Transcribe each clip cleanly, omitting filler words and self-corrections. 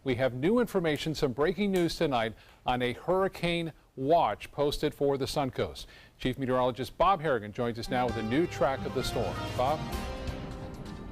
We have new information, some breaking news tonight on a hurricane watch posted for the Suncoast. Chief Meteorologist Bob Harrigan joins us now with a new track of the storm. Bob?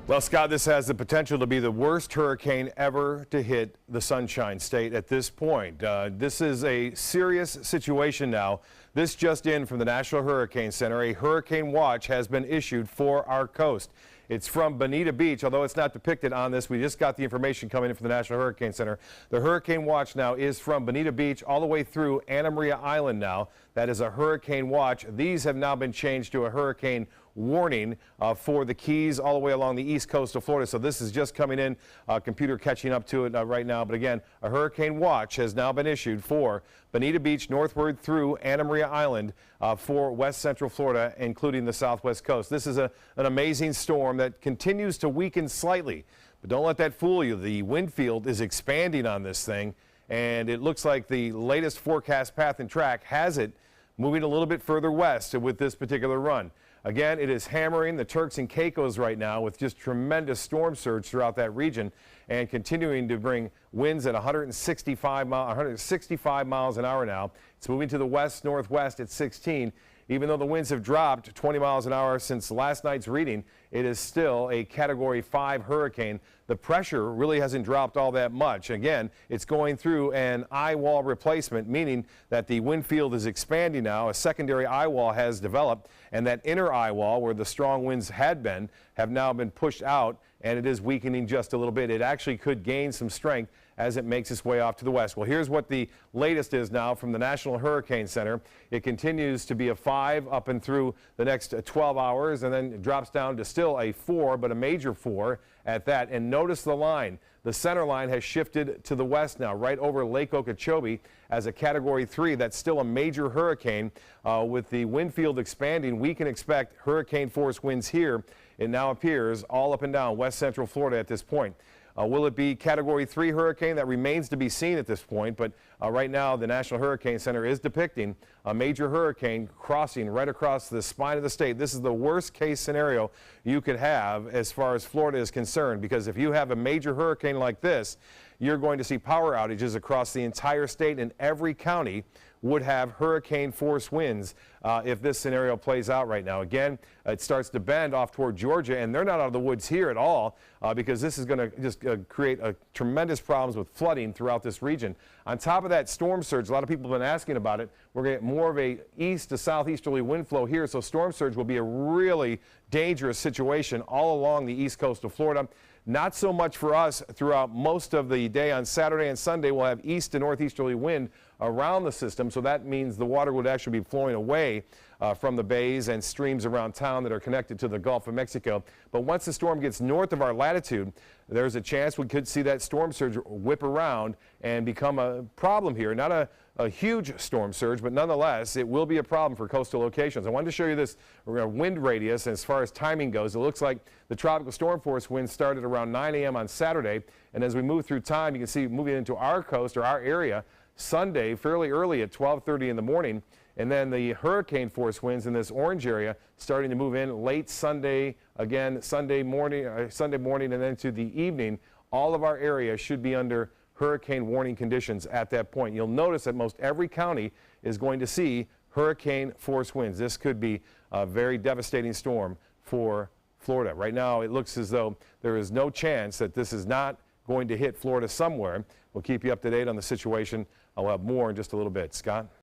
Well, Scott, this has the potential to be the worst hurricane ever to hit the Sunshine State at this point. This is a serious situation now. This just in from the National Hurricane Center. A hurricane watch has been issued for our coast. It's from Bonita Beach, although it's not depicted on this. We just got the information coming in from the National Hurricane Center. The hurricane watch now is from Bonita Beach all the way through Anna Maria Island now. That is a hurricane watch. These have now been changed to a hurricane warning for the Keys all the way along the east coast of Florida. So this is just coming in, computer catching up to it right now. But again, a hurricane watch has now been issued for Bonita Beach northward through Anna Maria Island for west central Florida, including the southwest coast. This is an amazing storm that continues to weaken slightly. But don't let that fool you. The wind field is expanding on this thing, and it looks like the latest forecast path and track has it moving a little bit further west with this particular run. Again, it is hammering the Turks and Caicos right now with just tremendous storm surge throughout that region and continuing to bring winds at 165 miles an hour now. It's moving to the west-northwest at 16. Even though the winds have dropped 20 miles an hour since last night's reading, it is still a Category 5 hurricane. The pressure really hasn't dropped all that much. Again, it's going through an eye wall replacement, meaning that the wind field is expanding now. A secondary eye wall has developed, and that inner eye wall where the strong winds had been have now been pushed out, and it is weakening just a little bit. It actually could gain some strength as it makes its way off to the west. Well, here's what the latest is now from the National Hurricane Center. It continues to be a 5 up and through the next 12 hours, and then it drops down to still a 4, but a major 4 at that. And notice the line. The center line has shifted to the west now, right over Lake Okeechobee as a Category 3. That's still a major hurricane. With the wind field expanding, we can expect hurricane force winds here. It now appears all up and down west central Florida at this point. Will it be Category 3 hurricane? That remains to be seen at this point, but right now the National Hurricane Center is depicting a major hurricane crossing right across the spine of the state. This is the worst case scenario you could have as far as Florida is concerned, because if you have a major hurricane like this, you're going to see power outages across the entire state, and every county would have hurricane force winds if this scenario plays out right now. Again, it starts to bend off toward Georgia, and they're not out of the woods here at all because this is going to just create tremendous problems with flooding throughout this region. On top of that storm surge, a lot of people have been asking about it. We're going to get more of a east to southeasterly wind flow here, so storm surge will be a really dangerous situation all along the east coast of Florida. Not so much for us throughout most of the day. On Saturday and Sunday, we'll have east to northeasterly wind around the system, so that means the water would actually be flowing away from the bays and streams around town that are connected to the Gulf of Mexico. But once the storm gets north of our latitude, there's a chance we could see that storm surge whip around and become a problem here. Not a huge storm surge, but nonetheless, it will be a problem for coastal locations. I wanted to show you this wind radius as far as timing goes. It looks like the tropical storm force winds started around 9 a.m. on Saturday, and as we move through time, you can see moving into our coast or our area Sunday fairly early at 12:30 in the morning, and then the hurricane force winds in this orange area starting to move in late Sunday, again Sunday morning and then to the evening. All of our area should be under hurricane warning conditions at that point. You'll notice that most every county is going to see hurricane force winds. This could be a very devastating storm for Florida. Right now, it looks as though there is no chance that this is not going to hit Florida somewhere. We'll keep you up to date on the situation. I'll have more in just a little bit. Scott?